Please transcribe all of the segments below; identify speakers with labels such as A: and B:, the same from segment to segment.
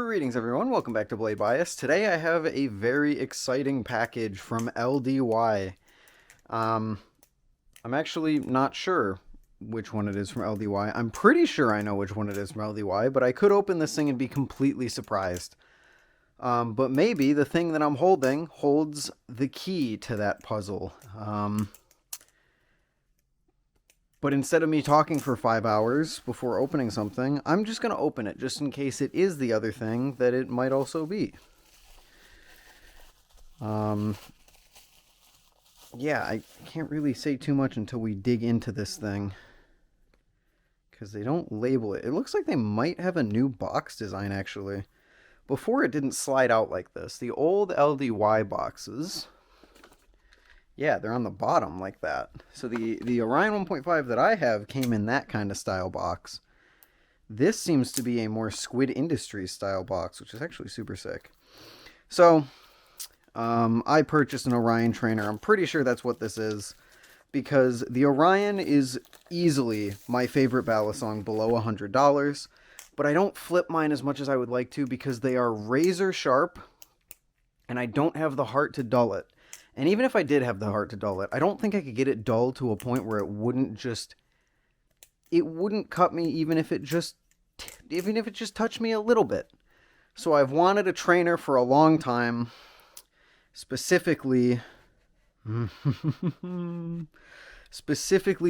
A: Greetings everyone, welcome back to Blade Bias. Today I have a very exciting package from LDY. I'm actually not sure which one it is from LDY. I'm pretty sure I know which one it is from LDY, but I could open this thing and be completely surprised. But maybe the thing that I'm holding holds the key to that puzzle. But instead of me talking for 5 hours before opening something, I'm just going to open it just in case it is the other thing that it might also be. Yeah, I can't really say too much until we dig into this thing, because they don't label it. It looks like they might have a new box design, actually. Before, it didn't slide out like this. The old LDY boxes, yeah, they're on the bottom like that. So the Orion 1.5 that I have came in that kind of style box. This seems to be a more Squid Industries style box, which is actually super sick. So, I purchased an Orion trainer. I'm pretty sure that's what this is, because the Orion is easily my favorite balisong below $100, but I don't flip mine as much as I would like to because they are razor sharp, and I don't have the heart to dull it. And even if I did have the heart to dull it, I don't think I could get it dull to a point where it wouldn't cut me even if it just touched me a little bit. So I've wanted a trainer for a long time, specifically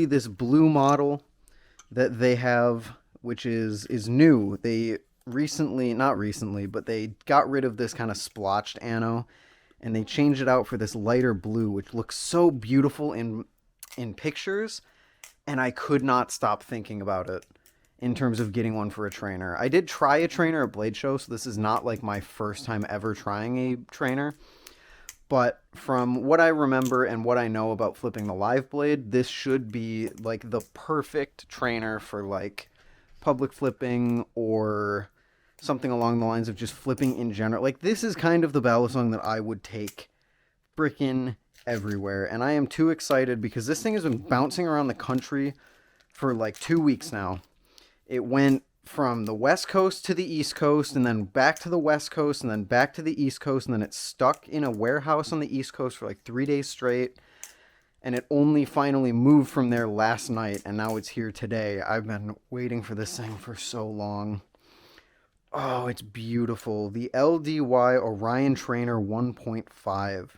A: this blue model that they have, which is new. They not recently, but they got rid of this kind of splotched ano, and they changed it out for this lighter blue, which looks so beautiful in pictures, and I could not stop thinking about it in terms of getting one for a trainer. I did try a trainer at Blade Show, so this is not like my first time ever trying a trainer, but from what I remember and what I know about flipping the live blade, this should be like the perfect trainer for like public flipping or something along the lines of just flipping in general. Like, this is kind of the balisong that I would take frickin' everywhere. And I am too excited because this thing has been bouncing around the country for like 2 weeks now. It went from the West Coast to the East Coast, and then back to the West Coast, and then back to the East Coast, and then it's stuck in a warehouse on the East Coast for like 3 days straight. And it only finally moved from there last night, and now it's here today. I've been waiting for this thing for so long. Oh, it's beautiful. The LDY Orion Trainer 1.5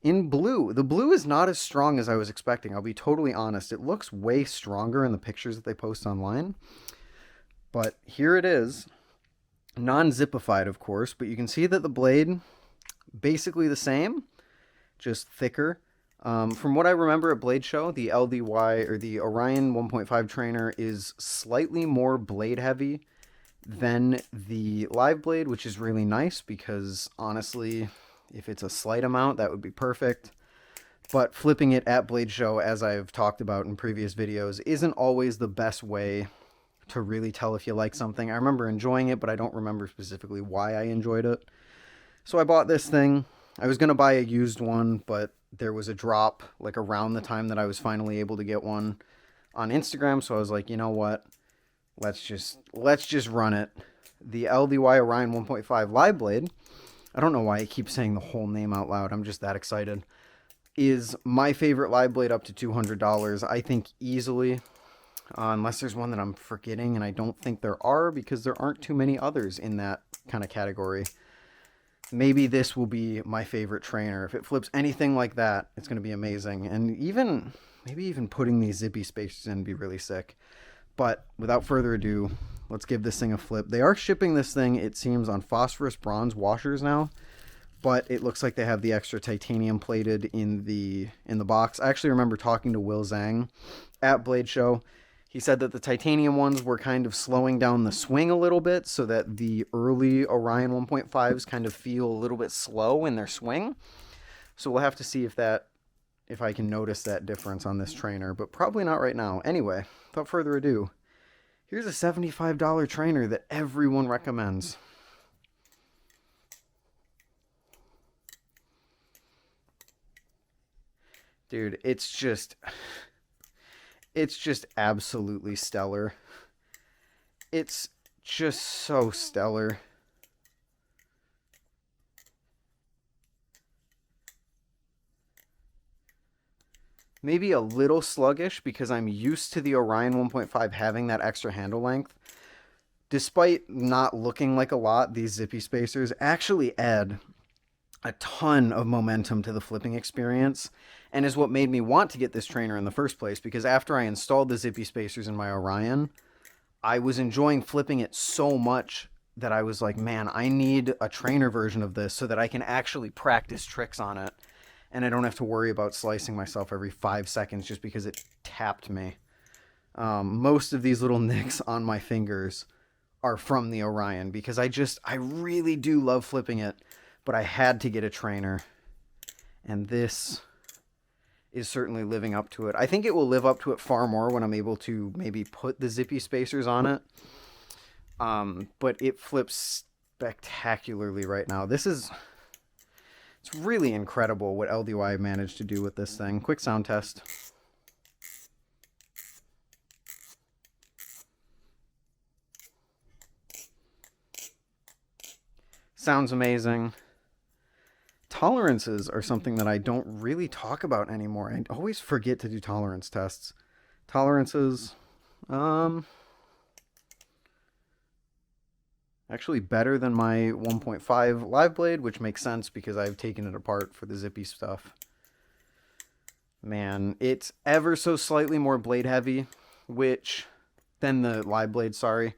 A: in blue. The blue is not as strong as I was expecting. I'll be totally honest. It looks way stronger in the pictures that they post online. But here it is. Non-zipified, of course, but you can see that the blade, basically the same, just thicker. From what I remember at Blade Show, the LDY or the Orion 1.5 trainer is slightly more blade heavy than the live blade, which is really nice because honestly, if it's a slight amount, that would be perfect. But flipping it at Blade Show, as I've talked about in previous videos, isn't always the best way to really tell if you like something. I remember enjoying it, but I don't remember specifically why I enjoyed it. So I bought this thing. I was going to buy a used one, but there was a drop like around the time that I was finally able to get one on Instagram. So I was like, you know what? Let's just run it. The LDY Orion 1.5 live blade, I don't know why I keep saying the whole name out loud. I'm just that excited. Is my favorite live blade up to $200. I think easily, unless there's one that I'm forgetting, and I don't think there are because there aren't too many others in that kind of category. Maybe this will be my favorite trainer. If it flips anything like that, it's going to be amazing. And maybe even putting these zippy spacers in would be really sick. But without further ado, let's give this thing a flip. They are shipping this thing, it seems, on phosphorus bronze washers now, but it looks like they have the extra titanium plated in the box. I actually remember talking to Will Zhang at Blade Show. He said that the titanium ones were kind of slowing down the swing a little bit so that the early Orion 1.5s kind of feel a little bit slow in their swing. So we'll have to see if I can notice that difference on this trainer, but probably not right now. Anyway, without further ado, here's a $75 trainer that everyone recommends. Dude, it's just absolutely stellar. It's just so stellar. maybe a little sluggish because I'm used to the Orion 1.5 having that extra handle length. Despite not looking like a lot, these zippy spacers actually add a ton of momentum to the flipping experience, and is what made me want to get this trainer in the first place, because after I installed the zippy spacers in my Orion, I was enjoying flipping it so much that I was like, man, I need a trainer version of this so that I can actually practice tricks on it, and I don't have to worry about slicing myself every 5 seconds just because it tapped me. Most of these little nicks on my fingers are from the Orion, because I really do love flipping it, but I had to get a trainer, and this is certainly living up to it. I think it will live up to it far more when I'm able to maybe put the zippy spacers on it. But it flips spectacularly right now. It's really incredible what LDY managed to do with this thing. Quick sound test. Sounds amazing. Tolerances are something that I don't really talk about anymore. I always forget to do tolerance tests. Tolerances, actually better than my 1.5 live blade, which makes sense because I've taken it apart for the zippy stuff. Man, it's ever so slightly more blade heavy, than the live blade, sorry,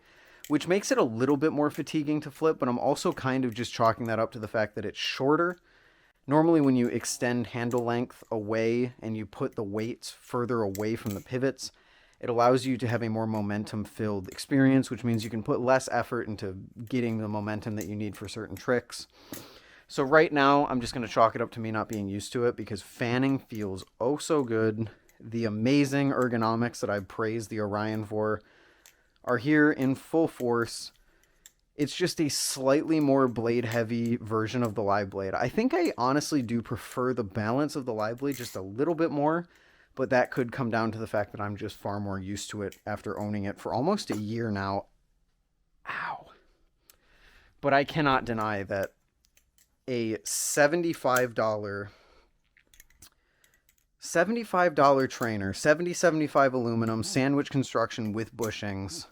A: which makes it a little bit more fatiguing to flip, but I'm also kind of just chalking that up to the fact that it's shorter. Normally when you extend handle length away and you put the weights further away from the pivots, it allows you to have a more momentum-filled experience, which means you can put less effort into getting the momentum that you need for certain tricks. So right now, I'm just going to chalk it up to me not being used to it, because fanning feels oh so good. The amazing ergonomics that I've praised the Orion for are here in full force. It's just a slightly more blade-heavy version of the live blade. I think I honestly do prefer the balance of the live blade just a little bit more, but that could come down to the fact that I'm just far more used to it after owning it for almost a year now. Ow. But I cannot deny that a $75 trainer, 70-75 aluminum, sandwich construction with bushings,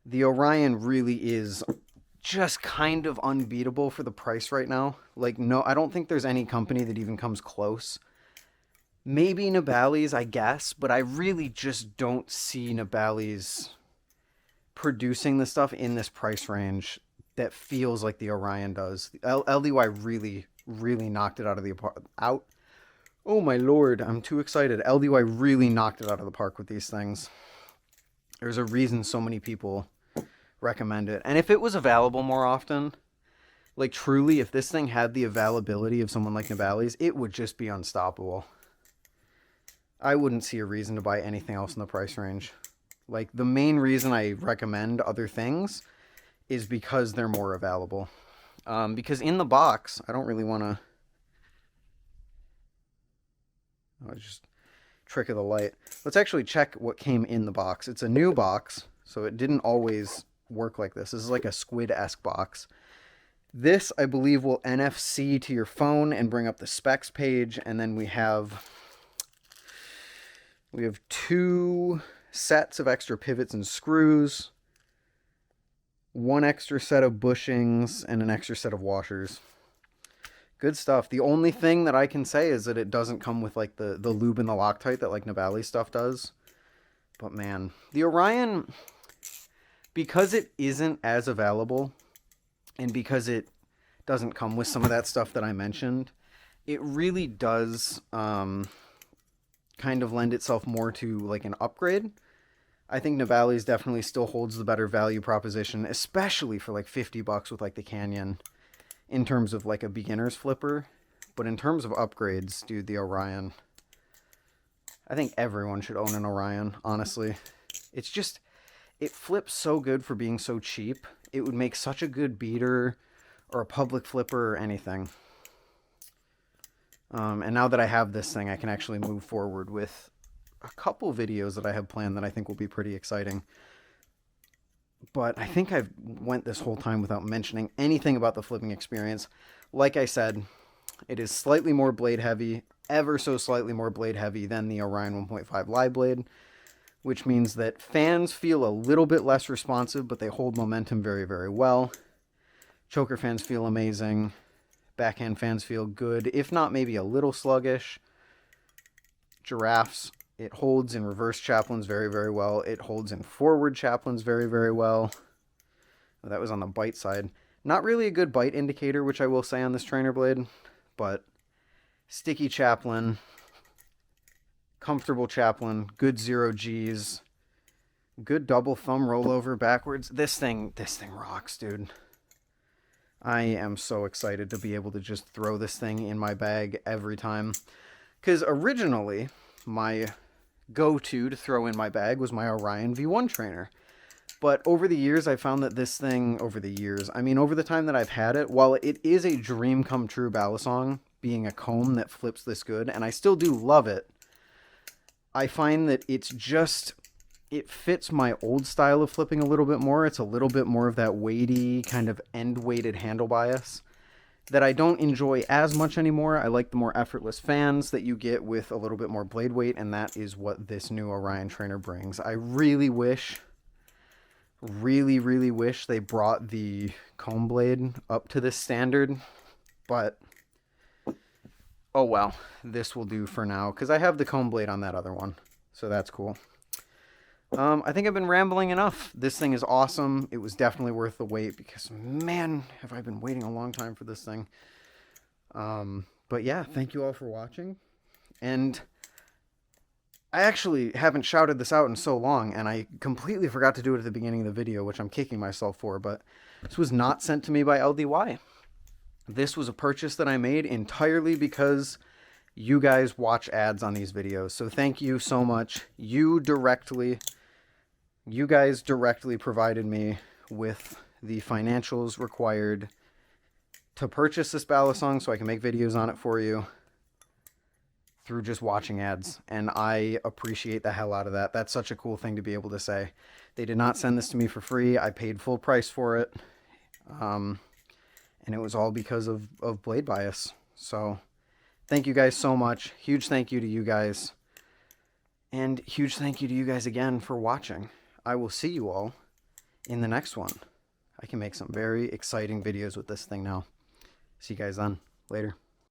A: the Orion really is just kind of unbeatable for the price right now. Like, no, I don't think there's any company that even comes close. Maybe Nibali's, I guess, but I really just don't see Nibali's producing the stuff in this price range that feels like the Orion does. LDY really, really knocked it out of the out. Oh my lord, I'm too excited. LDY really knocked it out of the park with these things. There's a reason so many people recommend it. And if it was available more often, like truly, if this thing had the availability of someone like Nibali's, it would just be unstoppable. I wouldn't see a reason to buy anything else in the price range. Like, the main reason I recommend other things is because they're more available. Because in the box, I don't really want to... Oh, just trick of the light. Let's actually check what came in the box. It's a new box, so it didn't always work like this. This is like a Squid-esque box. This, I believe, will NFC to your phone and bring up the specs page, and then we have 2 sets of extra pivots and screws, 1 extra set of bushings, and an extra set of washers. Good stuff. The only thing that I can say is that it doesn't come with like the lube and the Loctite that like Nibali stuff does. But man, the Orion, because it isn't as available, and because it doesn't come with some of that stuff that I mentioned, it really does kind of lend itself more to like an upgrade. I think Nibali's definitely still holds the better value proposition, especially for like $50 with like the Canyon, in terms of like a beginner's flipper. But in terms of upgrades, dude, the Orion, I think everyone should own an Orion, honestly. It's just, it flips so good for being so cheap. It would make such a good beater or a public flipper or anything. And now that I have this thing, I can actually move forward with a couple videos that I have planned that I think will be pretty exciting. But I think I've went this whole time without mentioning anything about the flipping experience. Like I said, it is slightly more blade heavy. ever so slightly more blade heavy than the Orion 1.5 live blade, which means that fans feel a little bit less responsive, but they hold momentum very, very well. Choker fans feel amazing. Backhand fans feel good, if not maybe a little sluggish. Giraffes, it holds in reverse chaplains very, very well. It holds in forward chaplains very, very well. That was on the bite side. Not really a good bite indicator, which I will say on this trainer blade, but sticky chaplain, comfortable chaplain, good 0Gs, good double thumb rollover backwards. This thing rocks, dude. I am so excited to be able to just throw this thing in my bag every time. Because originally, my go-to to throw in my bag was my Orion V1 trainer. But over the years, I found that this thing, over the time that I've had it, while it is a dream come true balisong, being a comb that flips this good, and I still do love it, I find that it fits my old style of flipping a little bit more. It's a little bit more of that weighty, kind of end-weighted handle bias that I don't enjoy as much anymore. I like the more effortless fans that you get with a little bit more blade weight, and that is what this new Orion trainer brings. I really wish they brought the comb blade up to this standard, but oh well, this will do for now, because I have the comb blade on that other one, so that's cool. I think I've been rambling enough. This thing is awesome. It was definitely worth the wait, because man, have I been waiting a long time for this thing. But yeah, thank you all for watching, and I actually haven't shouted this out in so long, and I completely forgot to do it at the beginning of the video, which I'm kicking myself for, but this was not sent to me by LDY. This was a purchase that I made entirely because you guys watch ads on these videos. So thank you so much. You guys directly provided me with the financials required to purchase this balisong so I can make videos on it for you through just watching ads, and I appreciate the hell out of that. That's such a cool thing to be able to say. They did not send this to me for free. I paid full price for it, and it was all because of blade bias. So thank you guys so much. Huge thank you to you guys, and huge thank you to you guys again for watching. I will see you all in the next one. I can make some very exciting videos with this thing now. See you guys then. Later.